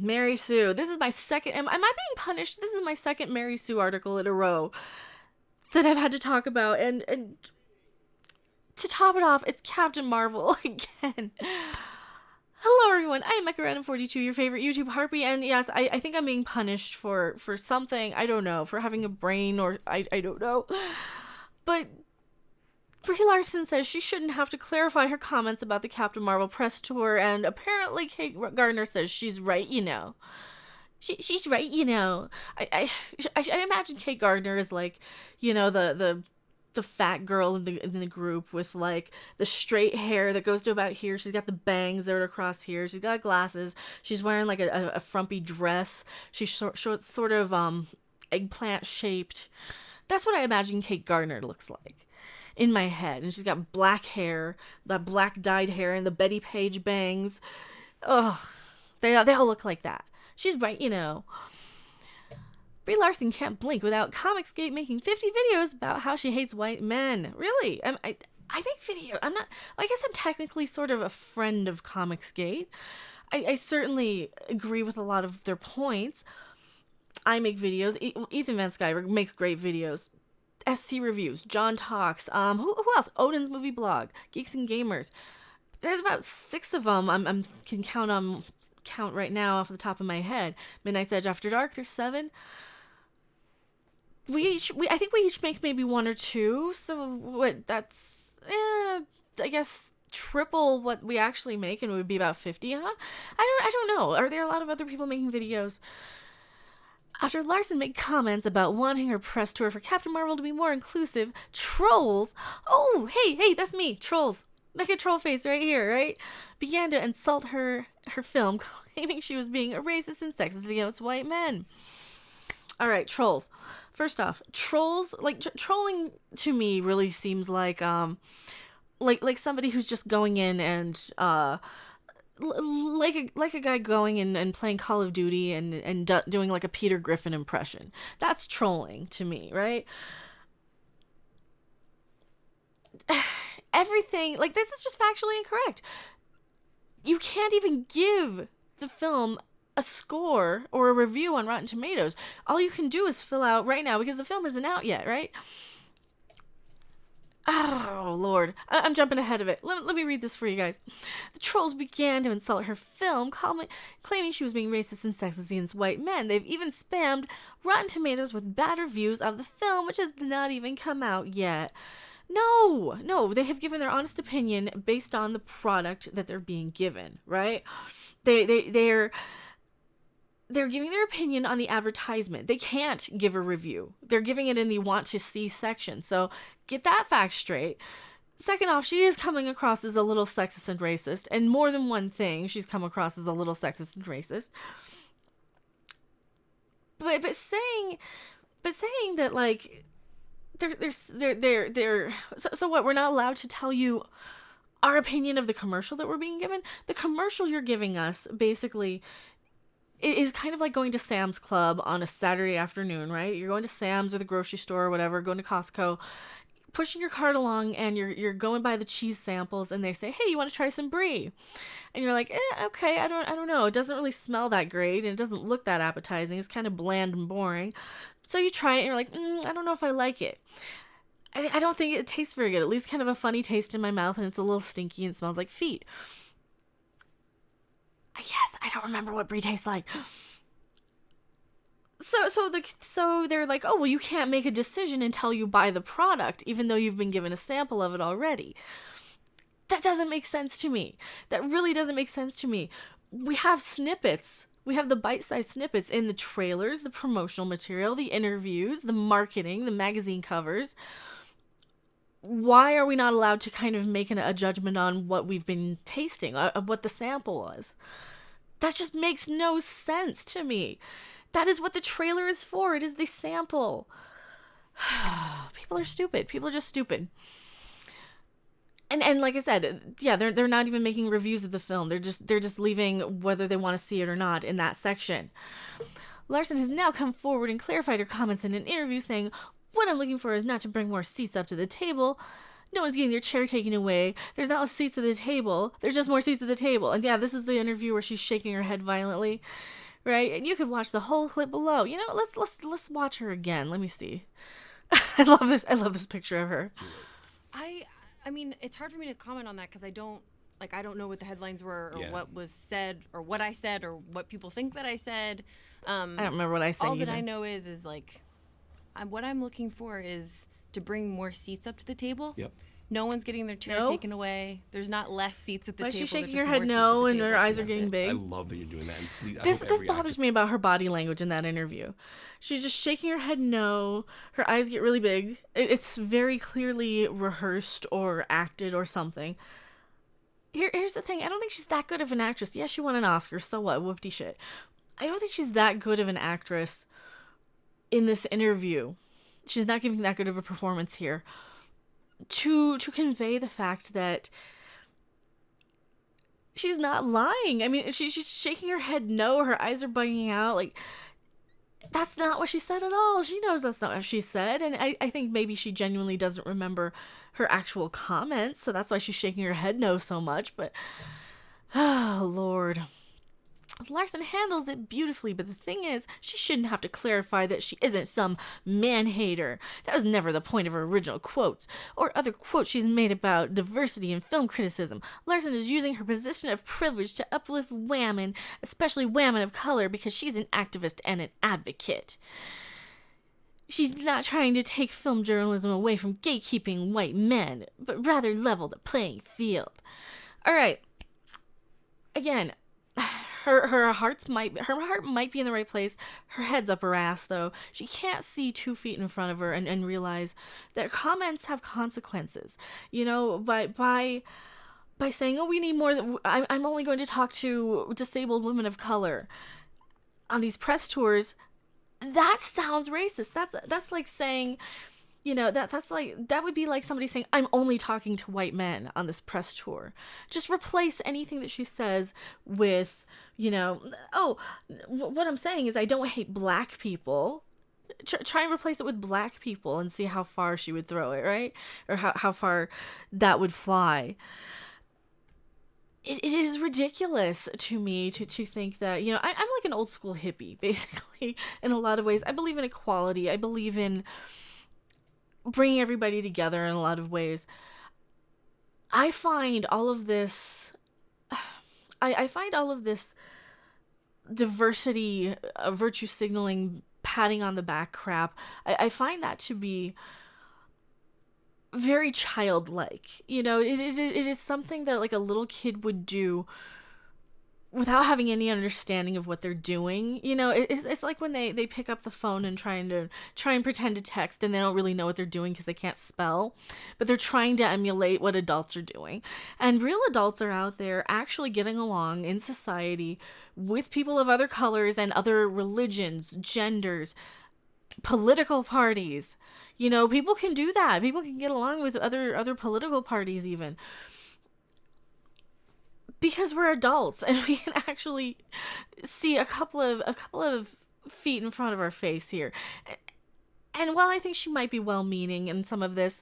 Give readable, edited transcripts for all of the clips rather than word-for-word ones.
Mary Sue. This is my second. Am I being punished? This is my second Mary Sue article in a row that I've had to talk about, and to top it off, it's Captain Marvel again. Hello, everyone. I am Mecha42, your favorite YouTube harpy, and yes, I think I'm being punished for something. I don't know, for having a brain, or I don't know. But Brie Larson says she shouldn't have to clarify her comments about the Captain Marvel press tour, and apparently Kate Gardner says she's right, you know. She's right, you know. I imagine Kate Gardner is like, you know, the fat girl in the group with like the straight hair that goes to about here. She's got the bangs that are across here. She's got glasses. She's wearing like a frumpy dress. She's sort of eggplant shaped. That's what I imagine Kate Gardner looks like in my head. And she's got black hair, that black dyed hair, and the Betty Page bangs. Ugh, they all look like that. She's right, you know. Brie Larson can't blink without Comicsgate making 50 videos about how she hates white men. Really? I make video. I'm not. I guess I'm technically sort of a friend of Comicsgate. I certainly agree with a lot of their points. I make videos. Ethan Van Sciver makes great videos. SC reviews. John talks. Who else? Odin's movie blog. Geeks and Gamers. There's about 6 of them. I can count right now off the top of my head. Midnight's Edge After Dark. There's 7. I think we each make maybe 1 or 2. So what? That's I guess triple what we actually make, and it would be about 50, huh? I don't know. Are there a lot of other people making videos? After Larson made comments about wanting her press tour for Captain Marvel to be more inclusive, trolls, oh, hey, that's me, trolls, Mecha troll face right here, right? Began to insult her film, claiming she was being a racist and sexist against white men. All right, trolls. First off, trolls, like trolling to me really seems like somebody who's just going in and like a guy going in and playing Call of Duty and doing like a Peter Griffin impression. That's trolling to me, right? Everything, like, this is just factually incorrect. You can't even give the film a score or a review on Rotten Tomatoes. All you can do is fill out right now, because the film isn't out yet, right? Oh, Lord. I'm jumping ahead of it. Let me read this for you guys. The trolls began to insult her film, claiming she was being racist and sexist against white men. They've even spammed Rotten Tomatoes with bad reviews of the film, which has not even come out yet. No, they have given their honest opinion based on the product that they're being given, right? They're giving their opinion on the advertisement. They can't give a review. They're giving it in the want to see section. So get that fact straight. Second off, she is coming across as a little sexist and racist. And more than one thing, she's come across as a little sexist and racist. But saying that, like, so what, we're not allowed to tell you our opinion of the commercial that we're being given? The commercial you're giving us basically is kind of like going to Sam's Club on a Saturday afternoon, right? You're going to Sam's or the grocery store or whatever, going to Costco, pushing your cart along, and you're going by the cheese samples, and they say, hey, you want to try some brie? And you're like, okay, I don't know. It doesn't really smell that great, and it doesn't look that appetizing. It's kind of bland and boring. So you try it, and you're like, I don't know if I like it. I don't think it tastes very good. It leaves kind of a funny taste in my mouth, and it's a little stinky and smells like feet. Yes, I don't remember what brie tastes like. So they're like, oh, well, you can't make a decision until you buy the product, even though you've been given a sample of it already. That doesn't make sense to me. That really doesn't make sense to me. We have snippets. We have the bite-sized snippets in the trailers, the promotional material, the interviews, the marketing, the magazine covers. Why are we not allowed to kind of make a judgment on what we've been tasting, what the sample was? That just makes no sense to me. That is what the trailer is for. It is the sample. People are stupid. People are just stupid. And like I said, yeah, they're not even making reviews of the film. They're just leaving whether they want to see it or not in that section. Larson has now come forward and clarified her comments in an interview, saying, what I'm looking for is not to bring more seats up to the table. No one's getting their chair taken away. There's not seats at the table. There's just more seats at the table. And yeah, this is the interview where she's shaking her head violently. right? And you could watch the whole clip below. You know, let's watch her again. Let me see. I love this. I love this picture of her. I mean, it's hard for me to comment on that because I don't know what the headlines were or what was said or what I said or what people think that I said. I don't remember what I said. All either. that I know is like, what I'm looking for is to bring more seats up to the table. Yep. No one's getting their chair taken away. There's not less seats at the Why table. Is she shaking her head no and her eyes are getting big? I love that you're doing that. And please, this bothers me about her body language in that interview. She's just shaking her head no. Her eyes get really big. It's very clearly rehearsed or acted or something. Here's the thing. I don't think she's that good of an actress. Yeah, she won an Oscar. So what? Whoopty shit. I don't think she's that good of an actress in this interview. She's not giving that good of a performance here. To convey the fact that she's not lying. I mean, she's shaking her head no. Her eyes are bugging out. Like, that's not what she said at all. She knows that's not what she said. And I think maybe she genuinely doesn't remember her actual comments. So that's why she's shaking her head no so much. But, oh, Lord. Larson handles it beautifully, but the thing is, she shouldn't have to clarify that she isn't some man-hater. That was never the point of her original quotes, or other quotes she's made about diversity in film criticism. Larson is using her position of privilege to uplift women, especially women of color, because she's an activist and an advocate. She's not trying to take film journalism away from gatekeeping white men, but rather level the playing field. Alright. Again, her heart might be in the right place. Her head's up her ass, though. She can't see 2 feet in front of her and realize that comments have consequences. You know, by saying, oh, we need more, I'm only going to talk to disabled women of color on these press tours, that sounds racist. That's like saying, you know, that would be like somebody saying, I'm only talking to white men on this press tour. Just replace anything that she says with, you know, oh, what I'm saying is I don't hate black people. Try and replace it with black people and see how far she would throw it, right? Or how far that would fly. It is ridiculous to me to think that, you know, I'm like an old school hippie, basically, in a lot of ways. I believe in equality. I believe in bringing everybody together in a lot of ways. I find all of this diversity, virtue signaling, patting on the back crap. I find that to be very childlike. You know, it is something that like a little kid would do without having any understanding of what they're doing. You know, it's like when they pick up the phone and try and pretend to text, and they don't really know what they're doing because they can't spell, but they're trying to emulate what adults are doing. And real adults are out there actually getting along in society with people of other colors and other religions, genders, political parties. You know, people can do that. People can get along with other political parties even. Because we're adults and we can actually see a couple of feet in front of our face here. And while I think she might be well-meaning in some of this,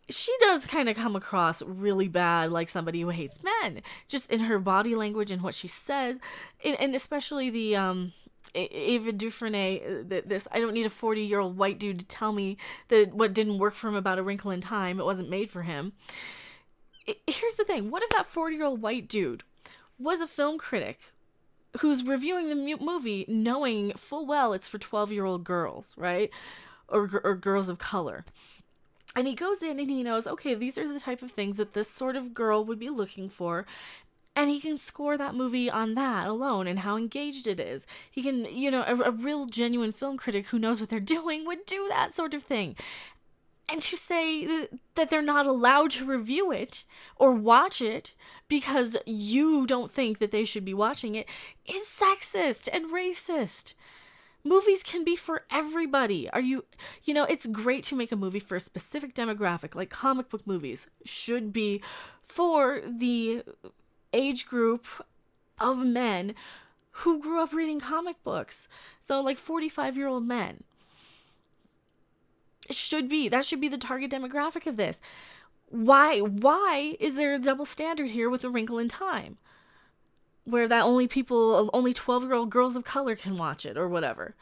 she does kind of come across really bad, like somebody who hates men, just in her body language and what she says, and especially the Ava DuVernay, this I don't need a 40-year-old white dude to tell me that what didn't work for him about A Wrinkle in Time, it wasn't made for him. Here's the thing. What if that 40-year-old white dude was a film critic who's reviewing the movie knowing full well it's for 12-year-old girls, right? Or girls of color. And he goes in and he knows, okay, these are the type of things that this sort of girl would be looking for. And he can score that movie on that alone and how engaged it is. He can, you know, a real genuine film critic who knows what they're doing would do that sort of thing. And to say that they're not allowed to review it or watch it because you don't think that they should be watching it is sexist and racist. Movies can be for everybody. You know, it's great to make a movie for a specific demographic, like comic book movies should be for the age group of men who grew up reading comic books. So like 45-year-old men. That should be the target demographic of this. Why is there a double standard here with A Wrinkle in Time? where that only 12-year-old girls of color can watch it or whatever.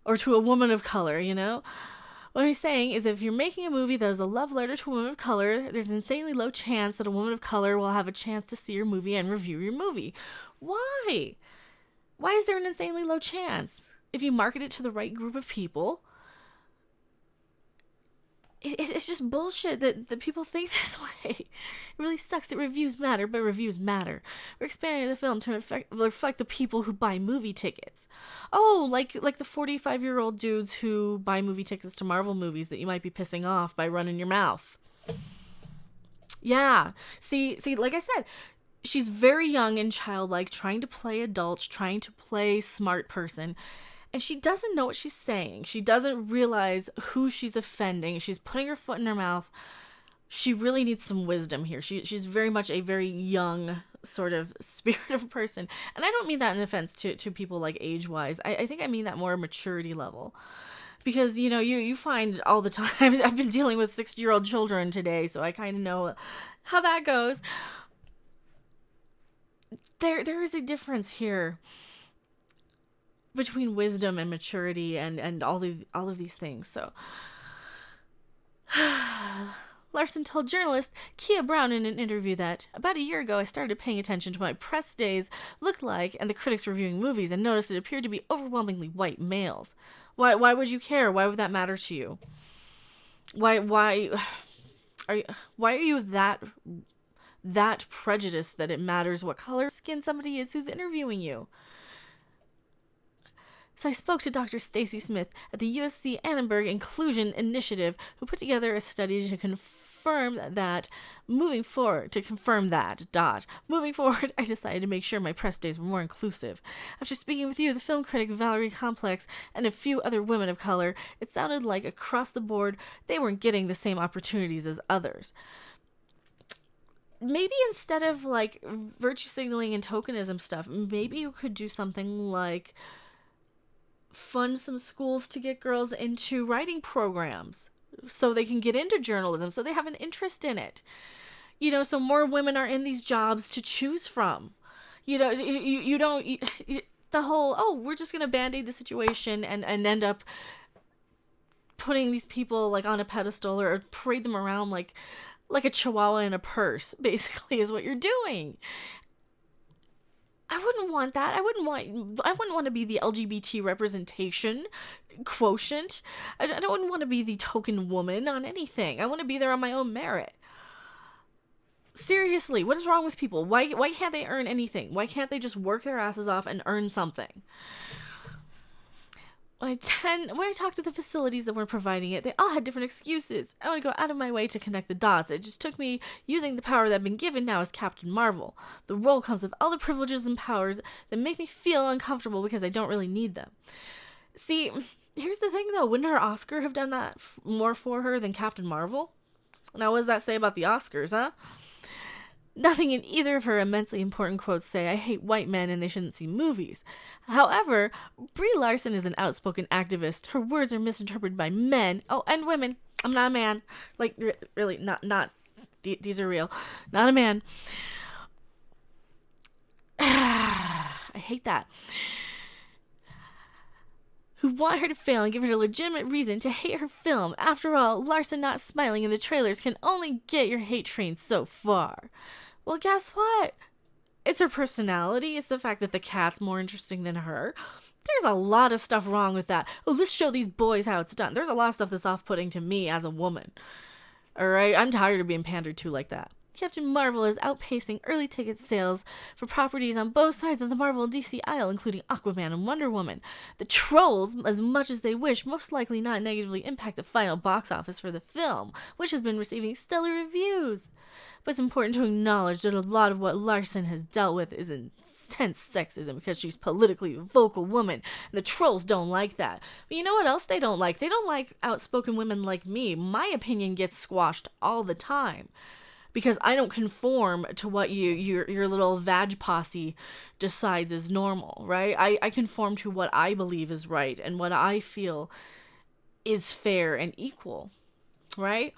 Or to a woman of color, you know? What he's saying is if you're making a movie that is a love letter to a woman of color, there's an insanely low chance that a woman of color will have a chance to see your movie and review your movie. Why? Why is there an insanely low chance? If you market it to the right group of people, it's just bullshit that people think this way. It really sucks that reviews matter, but reviews matter. We're expanding the film to reflect the people who buy movie tickets. Oh, like the 45-year-old dudes who buy movie tickets to Marvel movies that you might be pissing off by running your mouth. Yeah. See, like I said, she's very young and childlike, trying to play adult, trying to play smart person. And she doesn't know what she's saying. She doesn't realize who she's offending. She's putting her foot in her mouth. She really needs some wisdom here. She's very much a very young sort of spirit of person. And I don't mean that in offense to people like age-wise. I think I mean that more maturity level. Because, you know, you find all the times, I've been dealing with 60-year-old children today, so I kind of know how that goes. There is a difference here between wisdom and maturity and all of these things. So Larson told journalist Kia Brown in an interview that about a year ago I started paying attention to what my press days looked like and the critics reviewing movies and noticed it appeared to be overwhelmingly white males. Why would you care? Why would that matter to you? Why are you that prejudiced that it matters what color skin somebody is who's interviewing you? So I spoke to Dr. Stacy Smith at the USC Annenberg Inclusion Initiative, who put together a study to confirm that. Moving forward, I decided to make sure my press days were more inclusive. After speaking with you, the film critic Valerie Complex, and a few other women of color, it sounded like across the board they weren't getting the same opportunities as others. Maybe instead of like virtue signaling and tokenism stuff, maybe you could do something like fund some schools to get girls into writing programs so they can get into journalism, so they have an interest in it. You know, so more women are in these jobs to choose from. You know, you don't, the whole, oh, we're just going to band-aid the situation and end up putting these people like on a pedestal or parade them around like a chihuahua in a purse, basically, is what you're doing. I wouldn't want that. I wouldn't want to be the LGBT representation quotient. I don't want to be the token woman on anything. I want to be there on my own merit. Seriously, what is wrong with people? Why can't they earn anything? Why can't they just work their asses off and earn something? When I talked to the facilities that weren't providing it, they all had different excuses. I want to go out of my way to connect the dots. It just took me using the power that I've been given now as Captain Marvel. The role comes with all the privileges and powers that make me feel uncomfortable because I don't really need them. See, here's the thing though. Wouldn't her Oscar have done that more for her than Captain Marvel? Now, what does that say about the Oscars, huh? Nothing in either of her immensely important quotes say, I hate white men and they shouldn't see movies. However, Brie Larson is an outspoken activist. Her words are misinterpreted by men. Oh, and women. I'm not a man. Like, really, not, these are real. Not a man. I hate that. Who want her to fail and give her a legitimate reason to hate her film. After all, Larson not smiling in the trailers can only get your hate train so far. Well, guess what? It's her personality. It's the fact that the cat's more interesting than her. There's a lot of stuff wrong with that. Oh, let's show these boys how it's done. There's a lot of stuff that's off-putting to me as a woman. Alright? I'm tired of being pandered to like that. Captain Marvel is outpacing early ticket sales for properties on both sides of the Marvel and DC aisle, including Aquaman and Wonder Woman. The trolls, as much as they wish, most likely not negatively impact the final box office for the film, which has been receiving stellar reviews. But it's important to acknowledge that a lot of what Larson has dealt with is intense sexism because she's a politically vocal woman, and the trolls don't like that. But you know what else they don't like? They don't like outspoken women like me. My opinion gets squashed all the time. Because I don't conform to what your little vag posse decides is normal, right? I conform to what I believe is right and what I feel is fair and equal, right?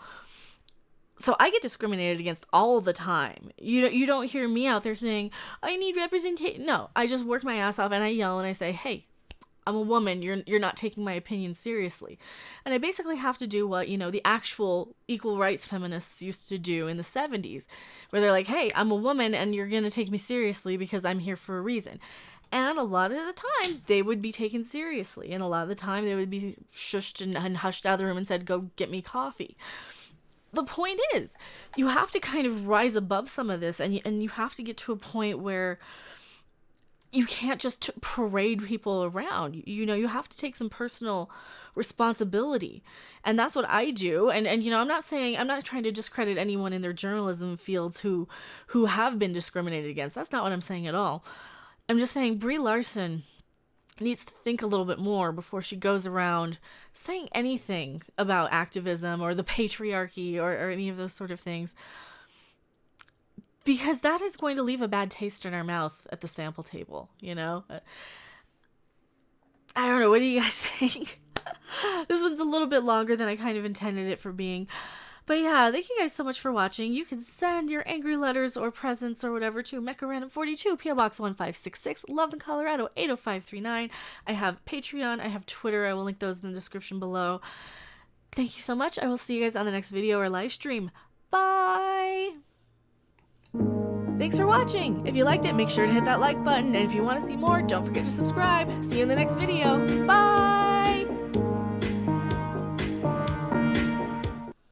So I get discriminated against all the time. You don't hear me out there saying, I need representation. No, I just work my ass off and I yell and I say, hey, I'm a woman. You're not taking my opinion seriously. And I basically have to do what, the actual equal rights feminists used to do in the 70s, where they're like, hey, I'm a woman and you're going to take me seriously because I'm here for a reason. And a lot of the time, they would be taken seriously. And a lot of the time, they would be shushed and hushed out of the room and said, go get me coffee. The point is, you have to kind of rise above some of this, and you have to get to a point where you can't just parade people around. You have to take some personal responsibility. And that's what I do. And I'm not trying to discredit anyone in their journalism fields who have been discriminated against. That's not what I'm saying at all. I'm just saying Brie Larson needs to think a little bit more before she goes around saying anything about activism or the patriarchy or any of those sort of things. Because that is going to leave a bad taste in our mouth at the sample table, I don't know. What do you guys think? This one's a little bit longer than I kind of intended it for being. But yeah, thank you guys so much for watching. You can send your angry letters or presents or whatever to MechaRandom42, PO Box 1566, Loveland, Colorado 80539. I have Patreon. I have Twitter. I will link those in the description below. Thank you so much. I will see you guys on the next video or live stream. Bye! Thanks for watching. If you liked it, make sure to hit that like button. And if you want to see more, don't forget to subscribe. See you in the next video. Bye!